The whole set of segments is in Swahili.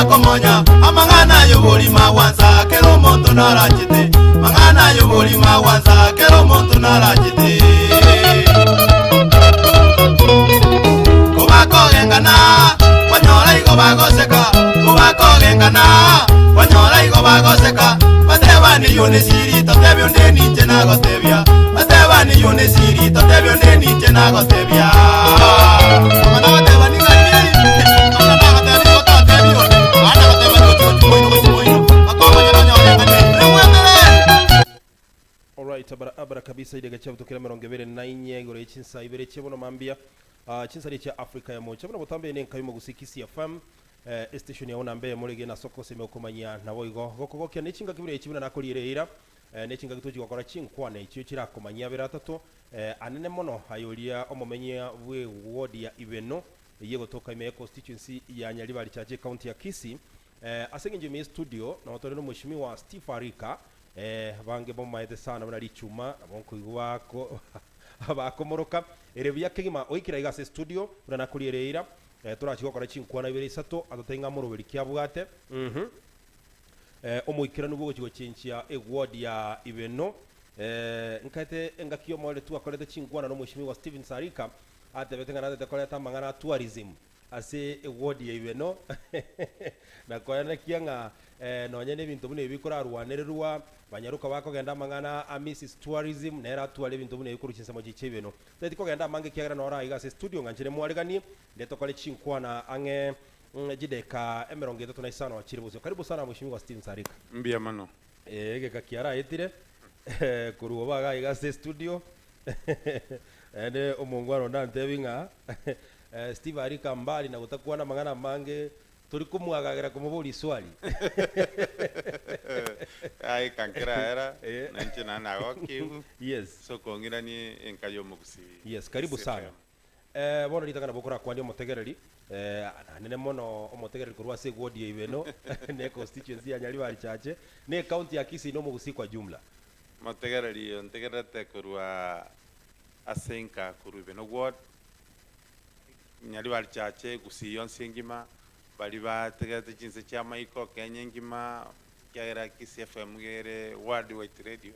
komonya amangana yobori mawanza kero monto narajite mangana yobori mawanza kero monto narajite kubakogengana kwanyora igo bagoseka kubakogengana kwanyora igo bagoseka batebani yone siri totebyo ndeniche nagotebya batebani yone siri totebyo ndeniche nagotebya amana batebani ngani Alright, abara kabisa idega chabutokera mirongo ibere na inye gore chinsa ibere chebono mambia chinsa cha Afrika ya mocha bono botambe ne nkayimo gusikisi ya fam station ya ona mbe murege na soko seme okomanya nabo igo gokogokya nechinga kibire chibina nakolirera nechinga gitoji gokora chinkwana ichyo kirakomanya beratatu anene mono ayolia omomenya we ward ya Ibeno yego toka ime constituency ya Nyalibali chache county ya Kisii asengenje mi studio na watolero mheshimiwa Steve Arika bange bomaete sana bana lichuma abonko igwako abakomoroka erebya kegima oikira igase studio bana kuliereira turachiko kora chinkwana ibere isato atotenga muroberi kyabwate omuikira nugo chigo chinchia ward ya Ibeno nkate engakio mole tu akolete chinkwana no mheshimiwa Steven Sarika atebete ngana tekoleta mangana tourism ase ward ya Ibeno na koyana kianga nonye bintu bune bikora rwanererwa banyaruka bakogenda mangana a Mrs Tourism nera twale bintu bune bikuru chinsemo chichebeno tete kogenda mange kiagra nora igase studio nganchire mwaregani ndeto kale chinkwana ange jideka emeronge to naisano achiribuzo karibu sana mheshimiwa Steven Sarika mbia mano geka kiara etire kuruwa baga igase studio ene omongwaro ndantebinga Steve Arika mbali na gutakuwa na mangana mange turi kumwagagira kumuburi swali ai kankira era nanche na nagoki yes so kongira ni enkayo mugusi yes karibu sana bono litagana bokora kwa ndio motegereri nene mono omotegereri kurwa se ward ya Ibeno ne constituency ya Nyalibali chache ne county ya Kisii no mugusi kwa jumla motegereri ontegerete kurwa asenka kuru Ibeno ward Nyalibali chache Kisii yonse ngima bali bategete chinse cha maiko Kenya ngima kyagira Kisii FM gere ward white radio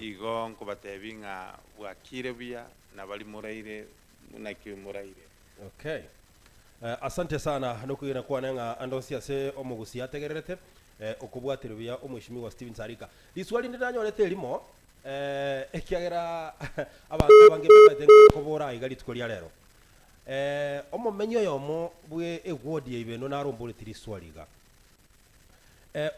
igo nkubatebinga bwakire bya na bali muraire munaki muraire okay asante sana nokugira kwa nanga andosia se omugusi ategererete okubwatira bya omweshimiwa Steven Sarika liswali ndanyolete limo ekyagira abantu bange batenga kobora igali tukolia lero omumenyo yomo bwe ward ya Ibeno naromboletiri swaliga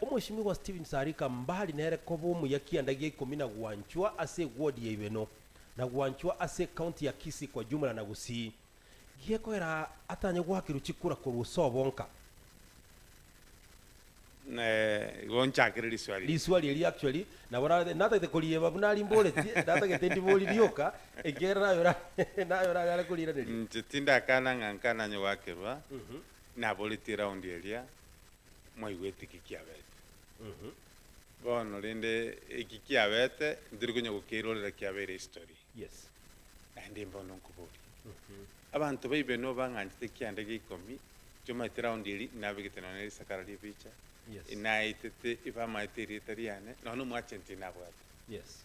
omweshimiwa Steven Sarika mbali nere kobomu yakiandagie 10 ase ward ya Ibeno na gwanchwa ase county ya Kisii kwa jumla na Gusii giyekoera atanye gwakiru chikura kurusobonka gonchakire liswali eli actually na bora nata tekoliye babunali mboleti data getendi boli lioka egera nayo yale kulira deli ntitinda kana ngankana nyowakirwa na boliti round elia mwaigweti kikiabete bono rende ikikiabete ndiri kunyo gukirorera kiabere history yes andi mbono nkuburi abantu baibeno banganjite kiande gikomi choma round eli nabigitana neri sakara lipicha yes inaitete ifama teritoriane nono mwachenti nabwate yes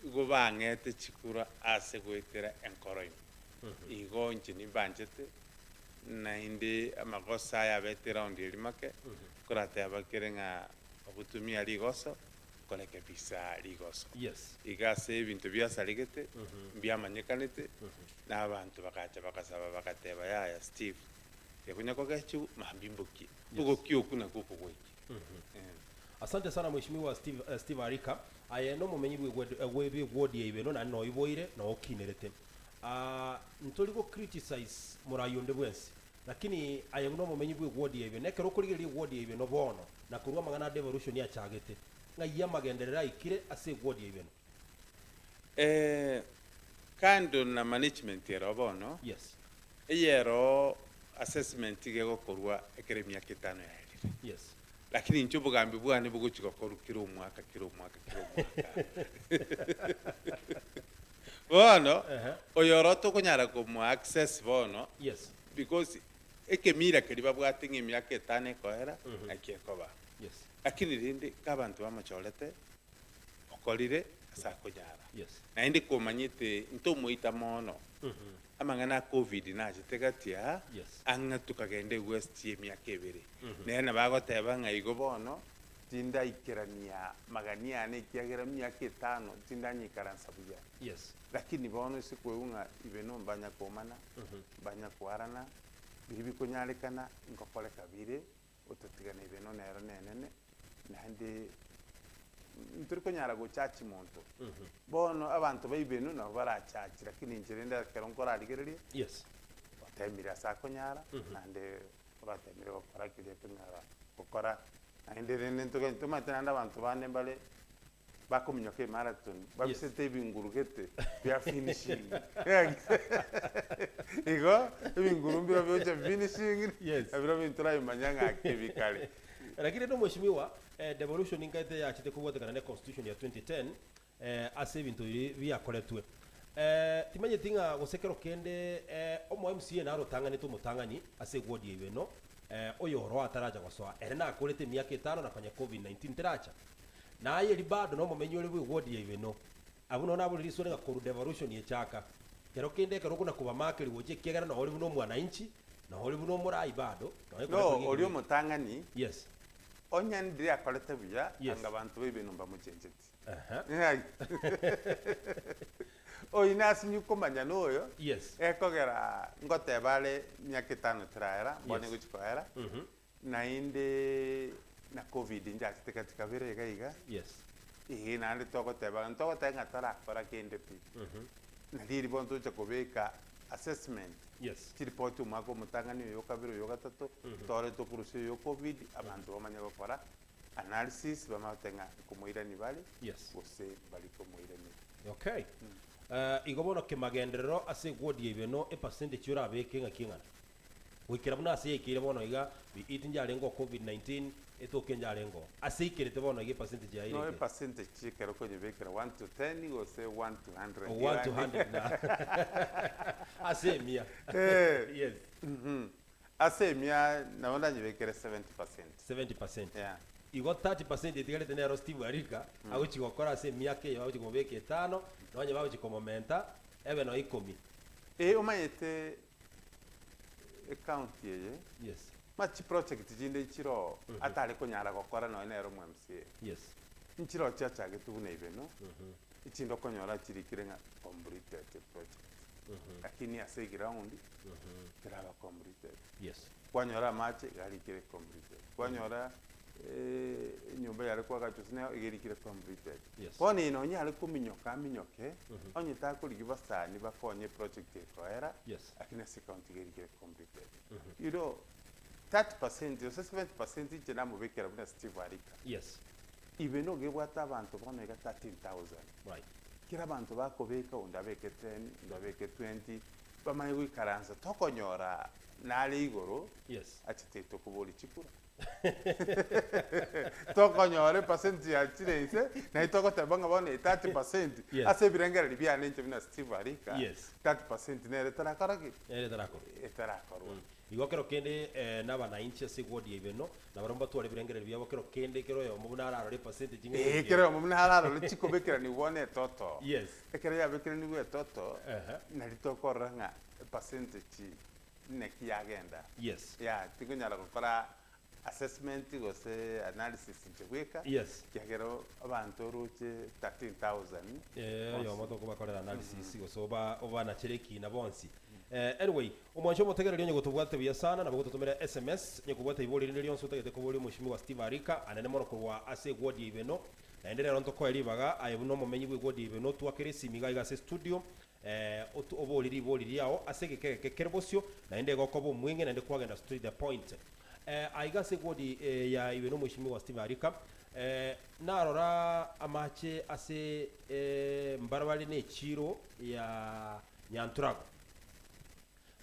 go bangete chikura ase gwetera enkoroim igo nchini banjete na indi amagosa ya betera ondi limake kurate abakerenga obutumia ligoso koleke bisa ligoso yes igase ibintu byasaligete byamanyekanete n'abantu bakacha bakasaba bakateba ya Steve yakunyako gachu mambimbuki ugo kyokuna kuko gweki asante sana mheshimiwa Steve Arika ayeno mumenyi bwe ward ya Ibeno na no iboire na okinerete ntoliko criticize murayonde bwensi lakini ayeno mumenyi bwe ward ya Ibeno nekero kurigiri ward ya Ibeno bono na kurwa magana devolution ya chagete ngaya magenderera ikire ase ward ya Ibeno kando na management ya bono yes eyero assessment gego kurwa ekeremia kitano ya yes lakini nchubugambi bwane buguchiko koru kiro mwaka bono oyoroto kunyara ko mu access bono yes because ekemira keri babwate ng'emiaka etano ekoera naki ekoba Yes. lakini rindi kabantu bamochorete okorire ase akonyara Yes. naende komanyete ntomoita mono amang'ana a covid nachete gatia Yes. ang'a tukagenda west emiaka ebere nere bagoteba ng'a igo bono tindaikerania magania ane ekiagera miaka etano tindanyikaransa buya Yes. lakini bono ase kweu ng'a ibeno mbanya komana mbanya kwarana biri bikonyarekana nkokore kabire ototigana ibeno nero nenene naende nturi konyara gochachi monto bono abantu baibenu nabo barachachi lakini nchirenda kero nkorarigereria Yes. otemire ase akonyara naende obatemire gokora kiria konyara gokora naende rende ntomate naende abantu bane mbare bakominyoka emarathon babisete ebingurugete bia finishing igo ebinguru mbiro byocha finishing Yes. abiro bintura imanya ng'ake bikare Lakini ndo mheshimiwa devolution ingaite yachite kubwatekana ne constitution ya 2010 ase ebintu biri biakoretwe timanye tinga gosekero kende omo MCA na rotanganite omotang'ani ase ward ibeno oyoro ataraja gosoa ere na akorete miaka etano na kanya covid-19 teracha naye ri bado no mumenyi ore bwe ward ibeno abuno nabo riri sore gakoru devolution yechaka kero kende kero kuna kuba makeri woje kiagera na ori buno mwananchi na ori buno murai bado no ori omotang'ani yes onyandire akorete buya Yes. anga abantu baibeno mbamuchencheti aha oine asinyu komanya noyo yes ekogera ngoteba are miaka etano teraera mbone Yes. gochikoera nainde na covid njachete katika bere iga iga yes naende togoteba ng'a torakora kende pi na riri bono tocha kobeka assessment yes chiripoti omwaka omotang'ani oyo kabere oyo gatato tore tokurusia oyo covid abantu bamanya gokora analysis bamate ng'a komoirani bari yes gose bari komoirani okay igo bono kemagenderero ase ward ibeno e percentage yora abeke ng'a king'ana wikira buna ase ikire bono iga itinjarengo covid-19 etoke njarengo ase ikirete bono iga percentage ya no ile percentage chikero konyebekera 1 to 10 gose 1 to 100 1 to 100 na ase mia yes asemia naona nyebekere 70%. 70% Yeah. igo 30% etigarete nero Steve Arika aguchigokora ase miaka yo aguchigobeke etano nonye baguchikomomenta ebe no 10 Omanyete account yeye yes machi project jinde chiro atari konyara gokora no nero mu MCA. yes Nchiro chacha getuguna ibeno. Ichindo konyora chirikire nga completed project. Lakini ase ground kiraba completed. yes Kwanyora mache garikire completed. Kwanyora nyumba yari kwagachusine igerikire completed. Yes. Bone ino nyari kuminyoka minyoke onyita kuri basani bakonye project ekoera yes lakini ase county igerikire completed. You know 30% or 70% chena mubekera buna Steve Arika. yes Ibeno gebwata abantu bone ga 13,000. right Kira abantu bakobeka undabeke 10 undabeke 20 bamaye gwikaranza tokonyora nali igoro yes achiteto kuboli chikura tokonyore percent ya chirese na itoko tabanga bone 30% Yes. ase birengera libyane nche bina Steve Arika Yes. 30% nere tarakaraki ere tarako etarakorwa igo kero kende n'abananchi ase ward ibeno na baromba tware birengereri byabo kero kende kero yo mubuna araro percentage kero mumna hararo chikobekera ni bone toto yes ekere ya bekera ni bwe toto aha na litokora nga percentage neki yagenda yes ya tikunyara gukora assessment gose analysis nchegweka yes kiagero abantu ruche 13,000 yo moto kuba korera analysis go so oba na chereki na bonsi anyway umwancho motegererio nyego tubwate bya sana na bago tutumira SMS nyego bwate iboli rindi lyonso tegete kuboli mushimi wa Steve Arika anene moro kurwa ase ward ibeno na endelea ronto ko eribaga ayebuno mumenyi bwe ward ibeno twakere simiga igase studio oboliri boliri yao ase keke kerbosio na ende gokobo mwinge na ende kwagenda straight the point aigase ward ya ibeno mushimi wa Steve Arika narora amache ase mbarabali ne chiro ya Nyanturago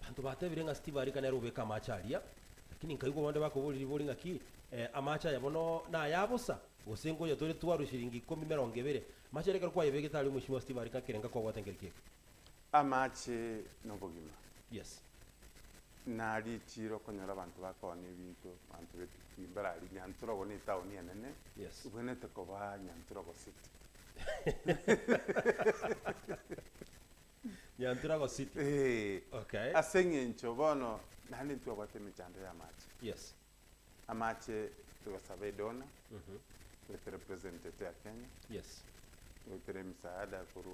bantu batebire nga Steve Arika nero beka amacharia lakini nkayugo bande bakobuliri boli ngaki amacha yabono na yabosa osengo ya tole twaru shiringi 10 macha reka kwa yebege tali mushimo Steve Arika kirenga kwa watengerike amache nobogima yes nari chiro konyora abantu bakona ebinto bantu bepiki mbarari nyantura go ni town enene Yes. ubwenete koba nyantura go city Nyantirago City. Okay. aseng'encho bono nandi ntwabwate emechando ya amache Yes. amache tugasaba edona Mhm. goetera representative ya Kenya Yes. goetera emisaada kuru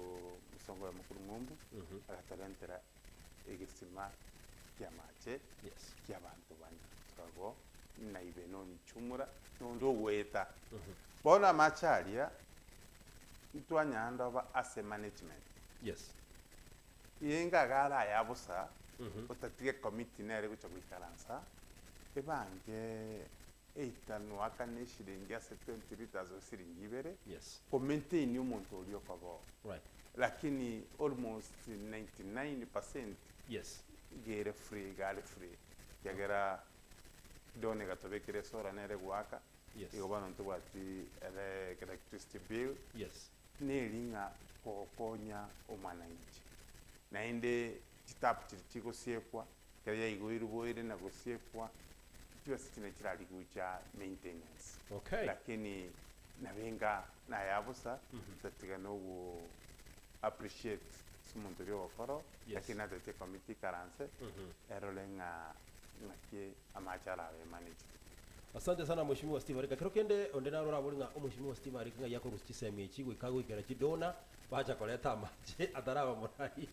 musongo ya mukuru ng'umbu Mhm. agatorentera egisima kiamache Yes. kiabantu bane turago naibe nonchumura nondi ogweta Mhm. bono amache aria ntwanyanda oba ase management Yes. yenga gara yabusa Mhm. otatige committee nere gucha gwikaransa ebange eitano akane shilingi ase 20 liters osiringi ibere Yes. kumaintain omonto orio kobo Right. lakini almost 99% Yes. gere free gare free yagera done gatobekire sora nere gwaka Yes. igo bano ntubati electricity bill Yes. neringa kokonya omwananchi naende chitapu chiri chigosiekwa kera yaigoirwe na gosiekwa chiosi chine chirari gucha maintenance Okay. lakini nabenga nayabusa Mhm. tatiga nogu appreciate sumuntu rio okoro Yes. lakini atete committee karanse Mhm. erolenga ng'akie amachara abe managed. Asante sana mheshimiwa Steve Arika. Kero kende onde na rora buringa mheshimiwa Steve Arika yako rusti semi echi gwikago ikera kidona bacha koleta mache ataraba murai.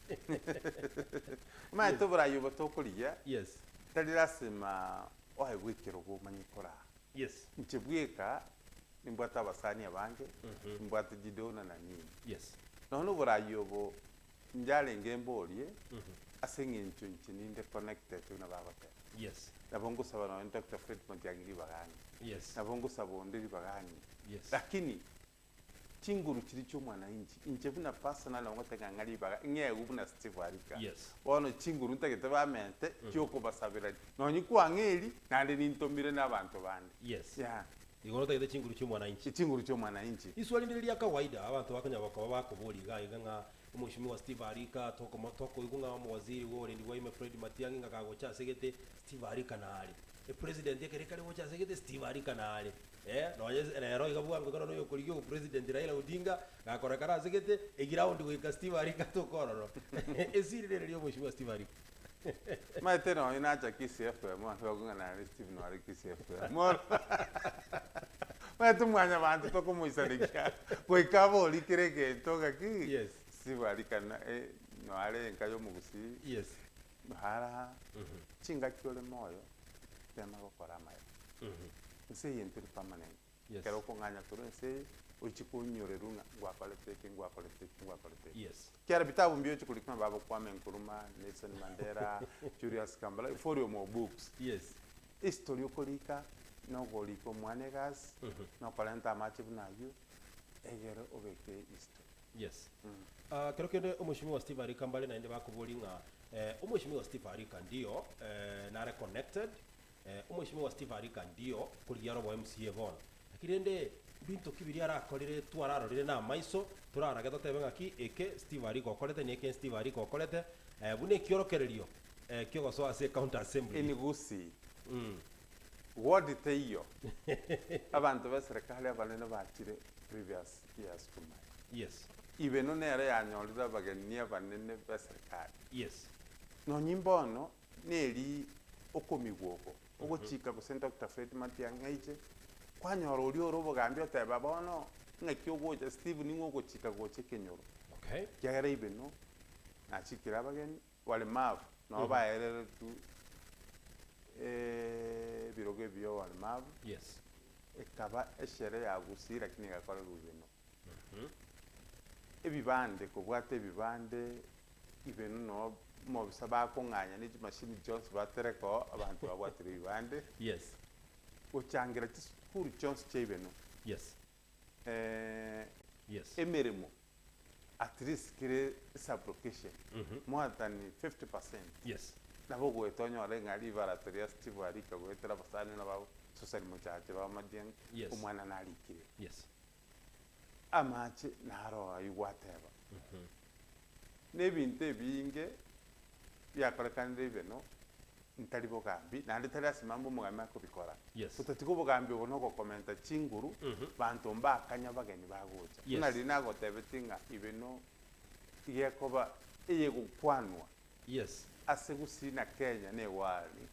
Maete burayi batokuria Yes. tari lasima ohe gwikira ogomanyikora Yes. nchibwika nimbwata abasani abange Mhm. nimbwata jidona na nini Yes. nono burayi obo njarenge emborie Mhm. ase eng'encho nchi ninde connected na bagote Yes. nabo ngusaba nono Dr. Fred Matiang'i bagani Yes. nabo ngusaba onderi bagani Yes. lakini chinguru chiri ky'omwananchi inche buna personal ngotega ng'ari baga ng'egu buna Steve Arika Yes. bono chinguru ntagete bamente kyokobasabira nonyi kwang'eri nande nintomire n'abantu bande Yes. ya Igoro taide chinguru cy'umwananchi. chinguru ky'omwananchi Iswali ndiri ya kawaida abantu bakanya bakaba bakuburiga iganga mheshimiwa Steve Arika toko igunga mu waziri wo ndi waime Fred Matiang'i ngakago cha segete Steve Arika nali e president yake kare wo cha segete Steve Arika nali no yes rero igabuga ngoro no yokurigyo president Raila Odinga ngakora kara segete egiraundi gwika Steve Arika tokororo esiri rero mheshimiwa Steve Arika maete no inacha KCFM akogunga na Steve no ari KCFM moro maete mwanya bantu tokomuisarikia goikabo olikirege toga ki Yes. Steve Arika na no ale nkayo mugusi Yes. hara Mhm. chinga kyole moyo tema gokora mayo Mhm. nse yentiri permanent Yes. kero konganya toro nse ochikunyorero ngwakolete Yes. kiara bitabu mbio chikulikuma babo Kwame Nkrumah Nelson Mandela Julius Kambala for your more books Yes. history okolika no goliko mwanegas Mhm. no kolenta amache bunayo egero obeke history Yes. Kero kende mheshimiwa Steve Arika mbali naende bakubulinga mheshimiwa Steve Arika ndio nare connected mheshimiwa Steve Arika ndio kuligia robo MCA bona lakini ende bintu kibiri arakorire twararorire na maiso turaraga totebe ngaki eke Steve Arika okorete ni eke Steve Arika okorete bune kiorokererio kyo goso ase county assembly enigusi mm. ward teyo abantu beserikali abanene bakire previous years kumai Yes. ibeno nere yanyorira bageni abanene beserikali Yes. no nyimbono neri okomigwoko ogochika gose Dr. Fred Matiang'i aiche kwanyora ori oro bogambi oteba bono ng'aki ogocha Steve ning'o ogochika goche kenyoro Okay. kiagera ibeno nachikira abageni walemavu no baerere tu birogo ebio walemavu Yes. ekaba eshere yagusi lakini egakora ibeno Mhm. ebibande kobwata ebibande ibeno no mobisa bakong'anya n'ekimashini kyonsi batereko abantu babwatire ebibande Yes. ochangira chisukuru kyonsi kya ibeno Yes. Yes. emirimo at least kire sublocation Mhm. more than 50% Yes. nabo gwetonyora ng'ari baratoria Steve Arika gwetera basani nababo sosari muchache bamadieng Yes. omwana narikire Yes. amache naroa igwateba Mhm. n'ebintu ebinge byakorekanire ibeno ntari bogambi nandi tari asimambo mugambi akobikora Yes. tutatiko bogambi uno komenta chinguru bantu mbakanya bageni bagocha Yes. nari nagotebetinga ibeno igekoba iye gukwanwa Yes. ase gusina Kenya ne wali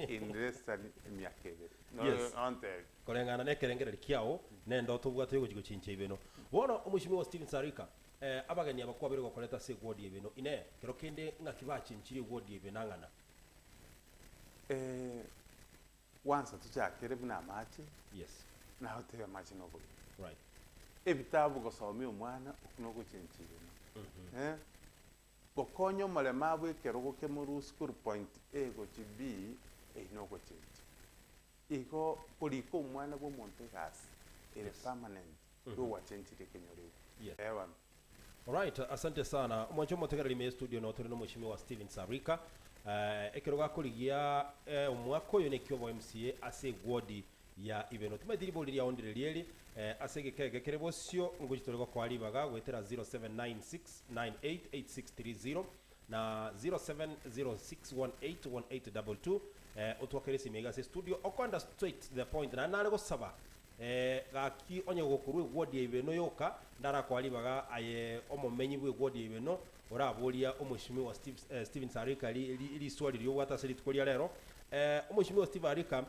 indrestani emyakebe Yes. onte Korengana nekerengereri kiao nenda otubwate yugo gichinche ibeno. Bono umushimi wa Steven Sarika abageni abakwabire gokoreta se gwodi ibeno ine kero kende ngakibachinchiri gwodi ibeno ngana. wansa tuchakere buna amache Yes. na hotel amache nobo Right. ebitabu gosomia omwana okunoguchinchirino gokonya omorema bwekero gokemuru school point A gochi B einogochinchi igo korika omwana bwa omonto egasi ere Yes. permanent gowachenchire kenyoreu Yes. ewan Alright, asante sana. Mwancho motegereri me studio no turi no mushimi wa Steven Sarika. Ekero gakurigia omwaka uyu nekyo bo MCA ase gwodi ya ibeno. Tumadiri boli ya ondire lieli ase gekege kerebosio ngujitore kwali baga gwetera 0796988630 na 0706181822 otwakeresi mega se studio okwanda straight to the point na nale gosaba gaki onye gokuru gwodi ibeno yoka ndara kwali baga aye omumenyi bwe gwodi ibeno orabulia omushimi wa Steven Sarika li swali lyo watasiri tukolia lero omushimi wa Steven Sarika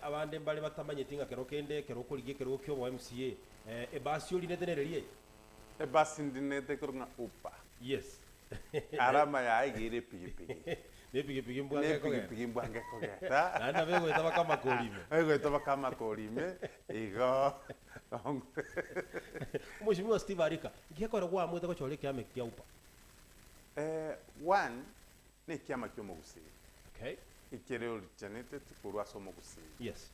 abande mbale batamanye tinga kero kende kero kuligie kero kyo wa MCA ebasio linetenererie ebasi ndinete kurunga upa yes arama ya igire pigipigi nepigipigi mbwange ko nepigipigi mbwange kogeta nanda bego etaba kama kolime ego etaba kama kolime igo omushimi wa Steven Sarika ngiyakora kwa mwete ko chole kyame kya upa one ne kiama kyo mogusiri okay ikere originated kurwa somo gusiri yes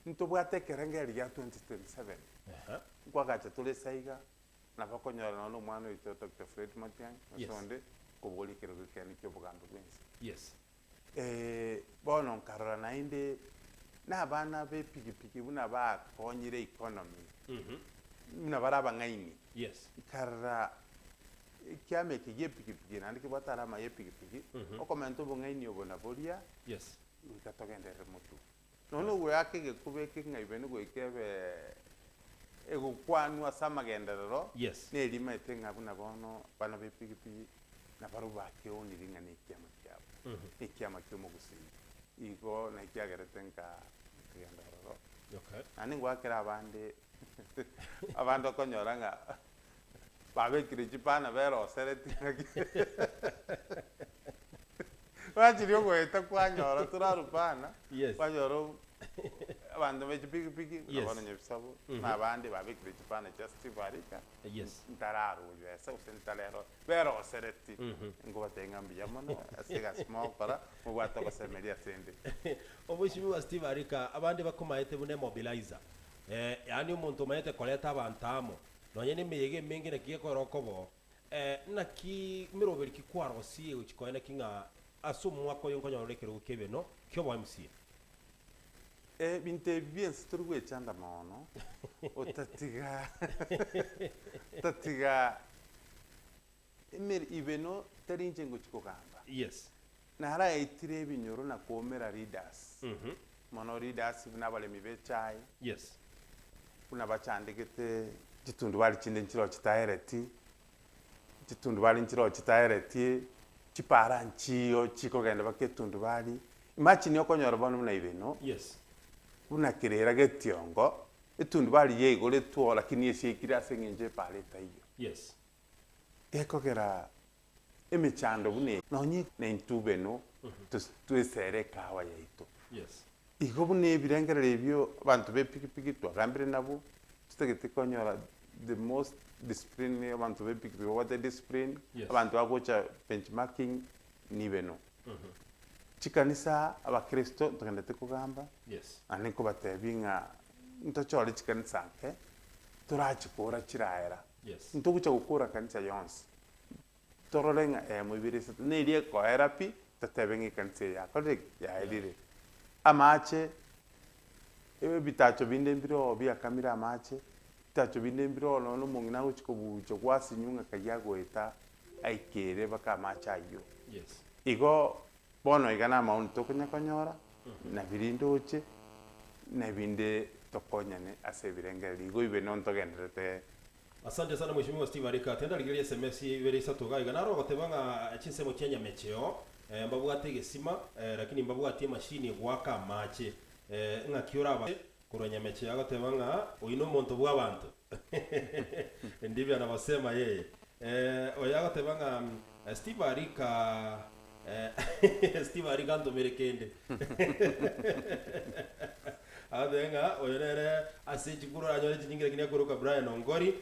ntobwate kerengeri ya 2027 kwagacha tole saiga na bakonyora no mwana wito Dr. Fred Matiang'i Yes. sonde kubuli kero kene kyo bugambo bwensi yes bono nkarora nainde n'abana b'epikipiki buna bakonyire economy buna baraba ng'aini yes nkarora kiame kigie pikipiki nandi kibwatara ama yepikipiki okomento bung'aini obona boria yes ikatogendere mutu nono gwake gekubeke ng'aibeni gwekebe egukwanwa samagenderero yes nerima etenga buna bono bana b'epikipiki na baru bakionire ng'a nekiama kiabo ekiama ky'omogusiri igo nakiagerete nkagenderero okay nani gwakera abande abande okonyora ng'a babekire chipana berosereti wachiri ogweta kwanyora turarupana yes kwanyora abandu bechipikipiki Yes. nabona nyebisabu nabandi babekire chipana cha Steve Sarika yes ntararuyo ese usentalero berosereti ngo batenga mbiyamono asiga smokora mubwata basemeria sende omushimi wa Steve Sarika abandi bakomaete bune mobilizer yani umuntu maete koleta abantamo nonye ni meyege mengi na kiye korokobo na ki miroberi kikwaro si ukikoena kinga asumu wako yonkonya rekero kebe no kyo wa MC binte bien strugwe chanda mono otatiga tatiga emer ibeno tarinje ngo chikogamba yes nara itire binyoro na komera readers mono readers nabale mibechai yes kuna bachandikete chitundu bali chinde nchiro chitaereti chitundu bali nchiro chitaereti chipara nchiyo chikogenda baketundu bali imagine okonyora bano muna ibeno yes kuna kirera getiongo etundu bali yegole tuo lakini yesikira sengenje pale tayo yes ekogera emichando bune nonyi nentube no twesere kawa yaito yes igo bune birengerere ebyo abantu bepikipiki twagambire nabo tutegete konyora the most discipline abantu bepikipiki what the discipline Yes. abantu bagocha benchmarking nibeno chikanisa abakristo tugendete kugamba yes aniko batebinga ntochore chikanisa nke turachikora chiraera yes ntogucha gukura kanisa yonse tororenga mubirisa nerie therapy tatebenga kanisa ya kore ya elire amache bitacho binde mbiro bya kamera amache bitacho binde mbiro no mungina uchikobucho kwasinyunga kayagweta aikere baka amacha yo yes igo bono igana maundu tukunyakonyora na birinduche na binde tokonyane ase birengeri igo ibe non togenderete. Asante sana mheshimiwa Steve Arika tenda ligeria SMS ibere isatu gaiga naro gotebanga chinsemo Kenya mecheo mbabwate gesima lakini mbabwate machine gwaka mache ngakiura aba kuronya meche agotebanga oino monto bwa bantu ndivyo anabasema yeye oyagotebanga Steve Arika Steve Arika ndomerekende adenga oyerere ase chikuru anyore chinyingire kinya kuruka Brian Ongori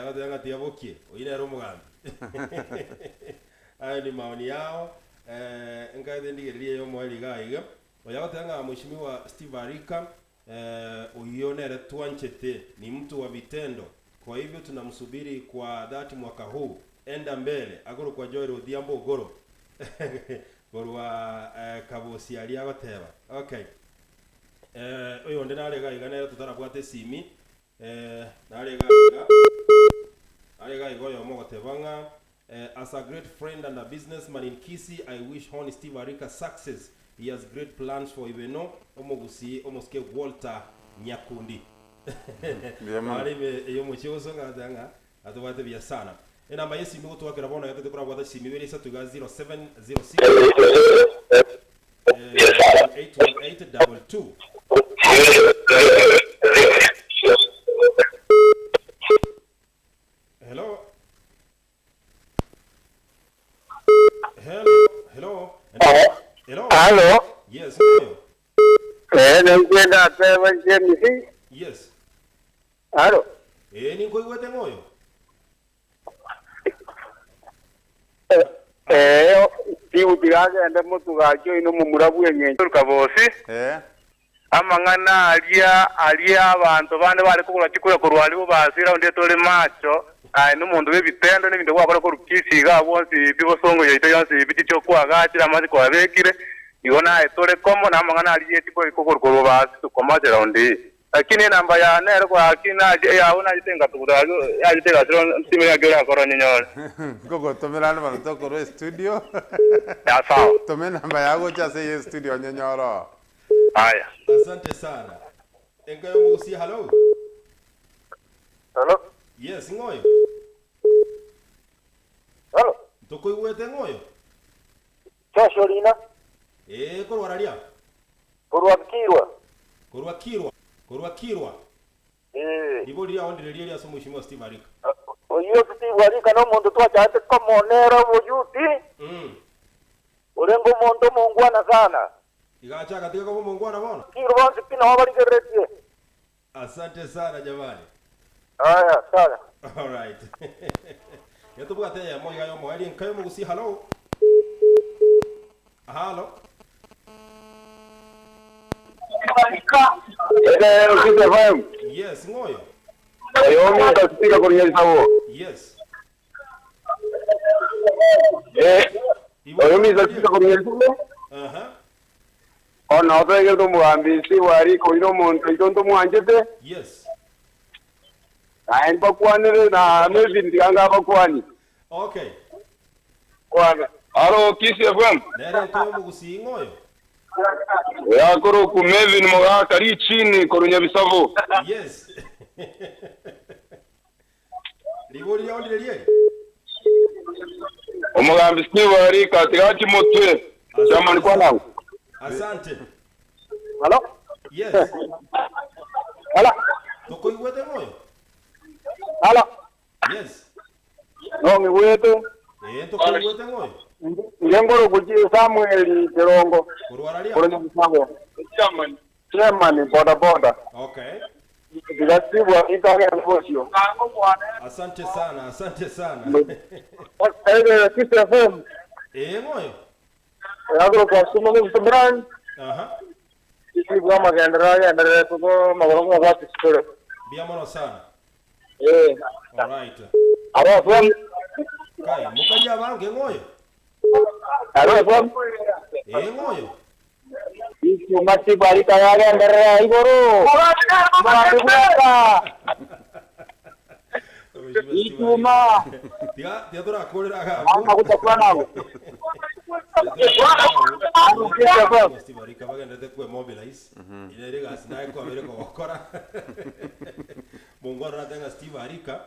adenga tiabokie oyinero mugambi ayo ni maoni yao ngaide ndigererie yo mweli gaiga oyagotenga mheshimiwa Steve Arika uyionere Twanchete ni mtu wa vitendo, kwa hivyo tunamsubiri kwa dhati mwaka huu, enda mbele agoro kwa Joel Odhiambo goro gorwa kabosi aliagoteba. Okay, oyo ndi narega iganero tutarabwate simi narega igoyo mogotebanga. As a great friend and a businessman in Kisii, I wish Hon Steve Arika success. He has great plans for Ibeno, Omogusi, Omoske Walter Nyakundi. Marime eyo muchizo ngadanga atubate bya sana. Ena mayesi mi gutu wakira bona yate kura bwata simi bere sa tuga 0706 81822. Hello. Hello. Hello. Yes. Nangenda teva jemisi. Yes. Hello. Ni ngoiwete ngoyo. Tiutirage ende mutugakyo ino mumurabu yenye kabosi. Amangana alia abantu bane bari kugura kikura kurwali bo basira onde tole macho. N'umuntu w'ibitendo n'ibindi wakora ko rukisiga bonsi bibosongo yito yonsi biti cyo kwagakira amazi kwa begire ibona etore komo namangana aliye tipo ikokoro basi tukomazera undi lakini namba ya nero kwa kina ya una jitenga tukurago ya jitenga tro ntime ya gora koro nyonyole gogo tomelana bana tokoro studio ya sawa tome namba yago cha se studio nyonyoro. Haya, asante sana. Engayo musi hello. Hello. Yes, ngoyo. Hello. Toko iwete ngoyo. Chashorina. Korwaralia. Korwakirwa. Ndibodi ondire lia somo mheshimiwa Steve Arika. Oyo Steve Arika no muntu twachate komonera bujuti. Urengo muntu mungwana sana. Igacha katika kama mungwana bona. Kirwa sipina wabali geretie. Asante sana jamani. Haya, sawa. All right. Yatubwate ya moyo yo mwali nkayo mugusi hello. Hello. Yes, ngoyo. Yo mi tasika kwenye sawo. Yes. Yo mi tasika kwenye sawo. Ona otege to muambisi wari ko ino muntu itonto muanjete. Yes. Ain bakwanire na mevin dianga bakwani. Okay. Kwana. Alo Kisii FM. Nere to mugusi ngoyo. Ya koro ku mevin mo kari chini korunya bisavo. Yes. Libori ya ondire. Omugambi Steve Arika tigati motwe. Chamani kwana. Asante. Hello? Yes. Hello? Toko iwete ngoyo. Hello? Yes. No mi wetu. Toko iwete ngoyo. Ngengoro kuji Samuel Terongo. Kurwaralia. Korunya bisavo. Chairman boda. Okay. Digasibu Arika ngosio. Asante sana. Kisii FM. Ngoyo. Agro kwa sumo mtubran. Kisii kwa magendera ya ndere tuko magorongo watu sikore. Biamono sana. All right. Aro from Kai, mukaja bange ngoyo. Aro from Ngoyo. Kisii mati bari kaya ndere igoro. Ituma. Dia tora kolera ga. Anga kutakwana. Steve Arika bagendete kwe mobilize ile gasi naye kwa bere ko gukora mungoro natenga Steve Arika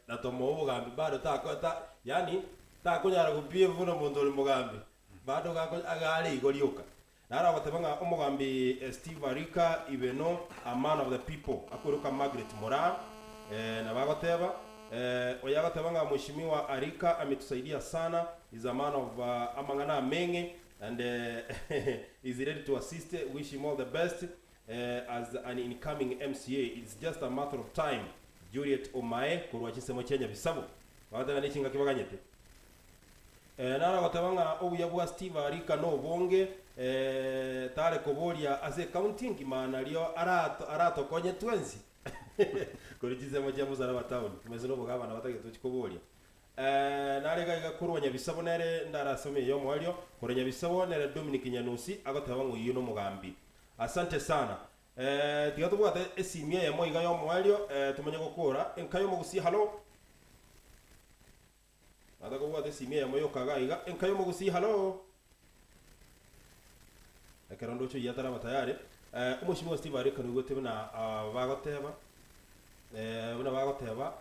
na tomo ubugambi bado takota yani takunyara kupie vuno mundu uri mugambi bado agari igorioka nara batebanga umugambi Steve Arika ibeno a man of the people akuruka Margaret Moran na bagoteba oyagatebanga mheshimiwa Arika ametusaidia sana, is a man of amangana mengi and is ready to assist. Wish him all the best as an incoming MCA. It's just a matter of time. Juliet Omae kurwa chisemo Kenya bisabo bagata ni chinga kibaganyete nara gatabanga obuyabwa Steve Arika no bonge tale koboria as a counting man alio arato konye twenzi kuri chisemo cha muzara batauni tumezino bugaba na batage tukikoboria narega igakurwa nyabisabo nere ndarasome yo mwalio kuri nyabisabo nere Dominic Nyanusi agotabanga yuno mugambi. Asante sana. Tigatubuate esimia ya moiga yo mwalio tumenye gukura enkayo mugusi halo adakubuate esimia ya moyo kagaiga enkayo mugusi halo akarondo cyo yatara batayare umushimo Steve Arika nigotebe na bagoteba buna bagoteba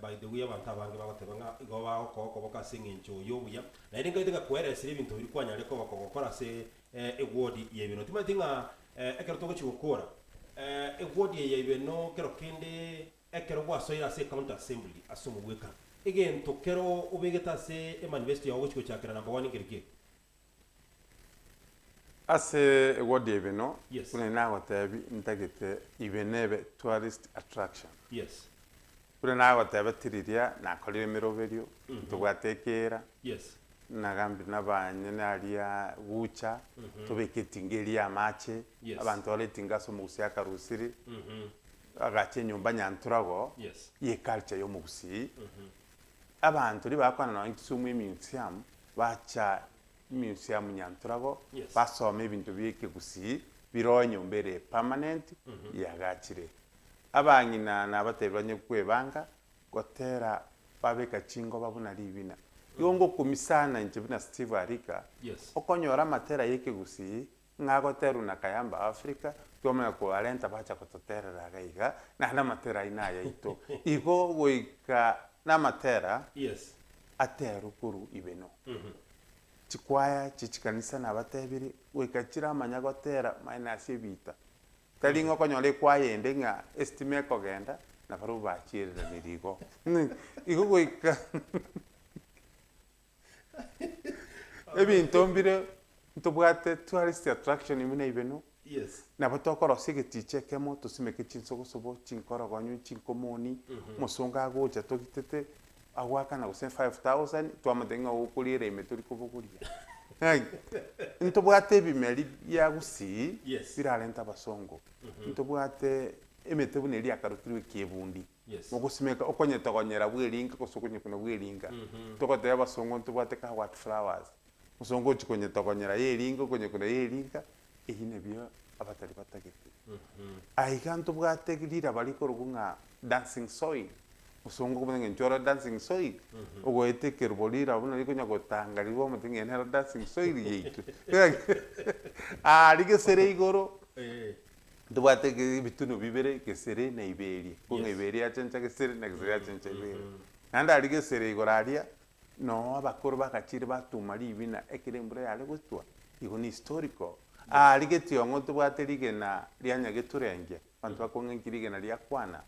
by the way abantu abange bagoteba nga igo bagoko boka singincho yobuya na iringa itinga kweresire ibintu biri kwanyare ko bakokora se ewodi yebino timatinga ekero togo chigukora ewodi yebino kero kende ekero gwasoira se county assembly asumugweka egento kero ubegeta se manifesto yawo chiko chakira number 1 ngirike ase ewodi yebino yes. Kuna nago tabi ntagete ibenebe tourist attraction yes. Kuna nago tabi tiriria na kolire miroberio tugwatekera yes. Nagambi nabanye nalia gucha tubeketingeria amache yes. Abantu baletinga so mugusi akarusiri agache nyumba nyanturago yes. Ye culture yo mugusi abantu libakwana na nkisumu museum bacha museum nyanturago yes. Basoma ibintu bike gusi bironyo mbere permanent yagachire abangina nabaterwanye kwebanga gotera babeka chingo babuna libina yongo kumisana njibina Steve Arika yes. Okonyora matera yeke gusi ngago teru na kayamba Afrika tuomena ko alenta bacha kototera ragaiga na matera ina ya ito igo goika na matera yes. Ateru kuru ibeno chikwaya chichikanisa na batebiri wekachira amanyago tera minus ebita talingo konyole kwayende nga estime kogenda na baru bachirira mirigo igo goika ebintu mbire ntubwate tourist attraction imune ibeno yes. Na batokoro sigeti chekemo tusimeke chinsogosobo chinkorogonyu chinkomoni musonga gocha togitete agwaka na guse 5000 twamatenga ukulire imeturi kubukuria ntubwate bimeli ya gusi yes. Biralenta basongo ntubwate emetebu neli akarutiriwe kebundi yes. Mugusimeka okonyeta konyera bwelinga kosokonye kuna bwelinga tokote abasongo ntubwate ka white flowers musongo chikonyeta konyera yelinga konye kuna yelinga ehine byo abatari batagete aikanto bwate girira baliko rugunga dancing soil musongo kubenge njora dancing soil ogoete kerbolira buna liko nyagotanga libo mutinge nera dancing soil yitu lige sere igoro tubwate bitunu bibere kesere na iberi kunga iberi achencha kesere na kesere achencha iberi nanda lige sere igoraria no abakoro bakachire batumari ibina ekirembure yale gutwa igo ni historical lige tiongo tubwate lige na lianya geturenge bantu bakonga nkirige na liakwana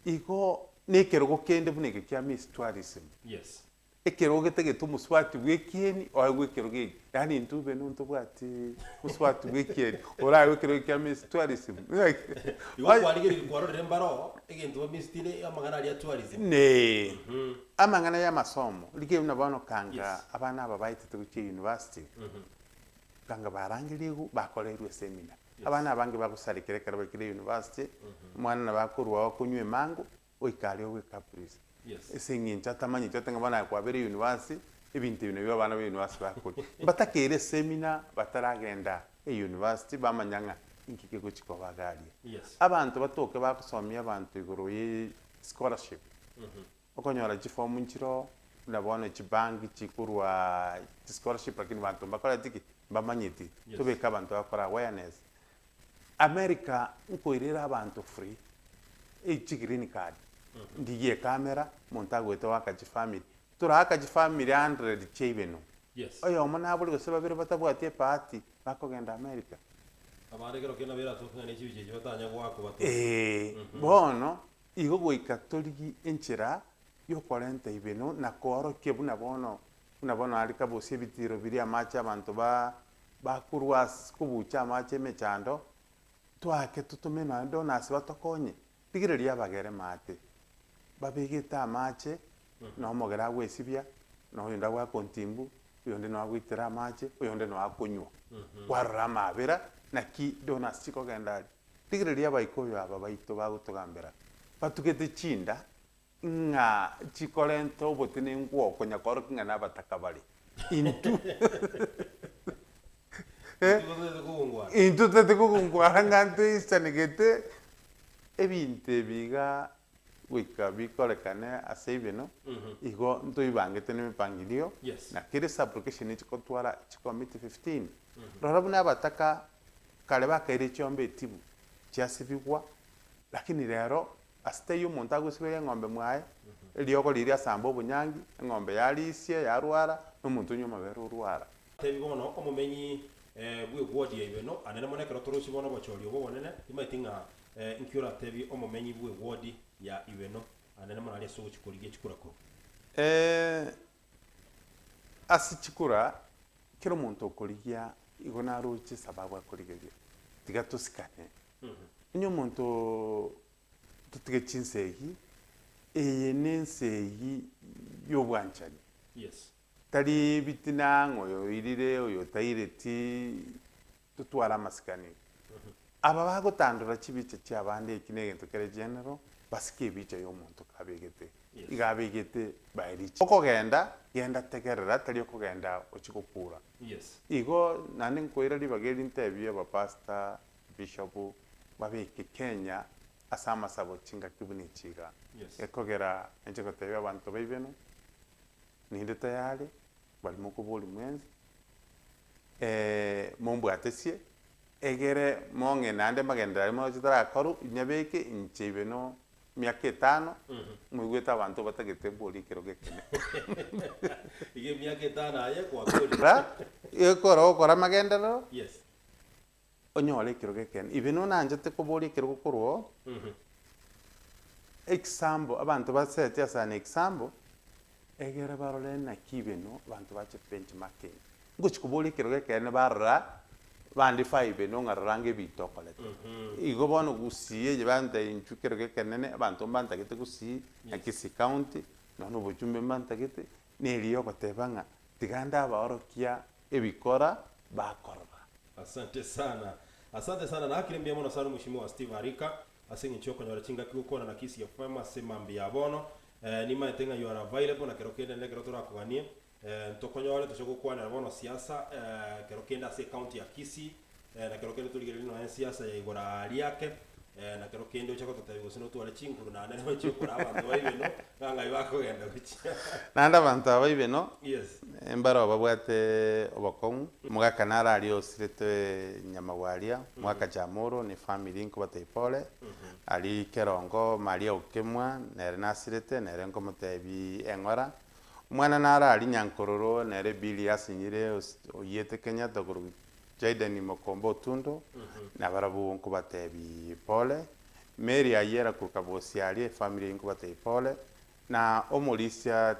igo nekero gokende bunege kya miss tourism yes. Ekero getege muswati wekieni o gwekero ge yani ntube no ntubwati muswati wekieni ora gwekero kya miss tourism igo kwalige kwaro rembaro egento miss tine amagana ya tourism ne amangana ya masomo lige una bano kanga yes. Abana ababaite tuguche university kanga barangirigu bakolerwe seminar yes. Abana abange bakusarikire karaba kire university mwana nabakurwa kunywe mango oikale we caprice yes. Esingincha tamanyi cyotenga bana kwa bere university ibintu bino biba bana be university bakuri batakere seminar bataragenda university bamanyanga inkike guchiko bagari yes. Abantu batoke bakusomya abantu iguru ye scholarship okonyora jifomu nchiro nabono chibangi chikurwa scholarship lakini bantu bakora tiki bamanyiti tubeka abantu bakora awareness. America nkoirera abantu free green card ndigie kamera montago eto wakaji family turakaji family 100 chebeno. Yes. Oyo mona buli goseba biro batabwate party bakogenda America. Abaregero kena bera tukane chibije batanya gwako batu. Bono igo goika torigi enchera yo 40 ibeno na koro kebuna bono alika bosie bitiro biri amacha abantu bakurwa kubucha amache mechando twake tutumena ndo nasi batokonye tigireria bagere mate babigita amache no mogera gwesibia no yonda gwa kontimbu yonde no agwitira amache yonde no akunywa kwarra mabera naki donas chiko gendari tigireria baikoyo aba baito bagutugambera batugete chinda nga chikolento botine ngwo konya koro kinga na batakabali intu intu tete kugungwara ngante isanigete ebinte biga wika bikolekane asebeno igo nto ibangete n'imipangilio na kire application chikotwara chikomiti 15 rarabu n'abataka kale bakaire chombe tibu cyasibigwa lakini rero asite umuntu agusibire ng'ombe mwaye elioko liria sambo bunyangi ng'ombe yalisie yarwara n'umuntu nyuma bero urwara tebibono omumenyi bwe wodi ibeno anene monekero turushi bono bochori obo bonene imaitinga inkyura tebi omumenyi bwe wodi ya ibeno anene monali so chikorigie chikurako asi chikura kiro muntu okorigia igona ruchi sababu akorigeria tiga tusikane inyo muntu tutige chinsegi eye nensegi yobwanchani. Yes. Tari bitinang oyo irire oyo taireti tutwara masikani aba bagotandura chibice cyabande ikinegento kere general basike bice yo muntu kabegete igabegete bayirichi okogenda genda tegerera tari okogenda ochikukura. Yes. Igo nane nkoira libageri interview aba pastor bishop babeke Kenya asama sabo chinga kibuni chiga. Yes. Ekogera encheko tebe abantu baibeno ninde tayari bali mukubuli mwenzi mombu atesie egere monge nande magenda mo chitara koru nyabeke inchibeno miaka 5 mwigweta abantu batagete boli kiroge kene ige miaka 5 aye kwa kuri ekora magenda lo. Yes. Onyole kiroge kene ibeno nanje te kuboli kirogo kurwo example abantu basete asana example egera barole na kibeno bantu bache benchmarking ngochikuboli kiroge kene barra bandi 5 no ngarange bitokole igo bono gusiye je banda inchu kiroge kene abantu mbanta gete gusi akisi county no bujumbe mbanta gete neliyo kotebanga tiganda baorokia ebikora bakorba. Asante sana na akirimbia mono sana mheshimiwa Steve Arika asingi choko nyora chinga kukona na kisi ya fama sema mbia bono ni maetenga you are available na kerokende ne kerotora kuganie ntokonyore tushokukwana bono siasa kerokende ase county ya Kisii na kerokende tuligere no siasa ya igora aliake na kerokende uchako tutabigo sino tu wale chinguru na nene wachikura abantu baibeno nganga ibako genda bichi nanda abantu baibeno. Yes. Embaro babwate obakomu mwaka nara ali osirete nyamagwalia mwaka jamoro ni family nko bataipole ali kerongo maria okemwa nere nasirete nere nko mutebi engora mwana nara ali nyankororo nere bili asinyire oyete Kenya tokuru Jaden Mokombo Tundo na barabu nko batebi pole Mary ayera kukabosi ali family nko bataipole na omulisia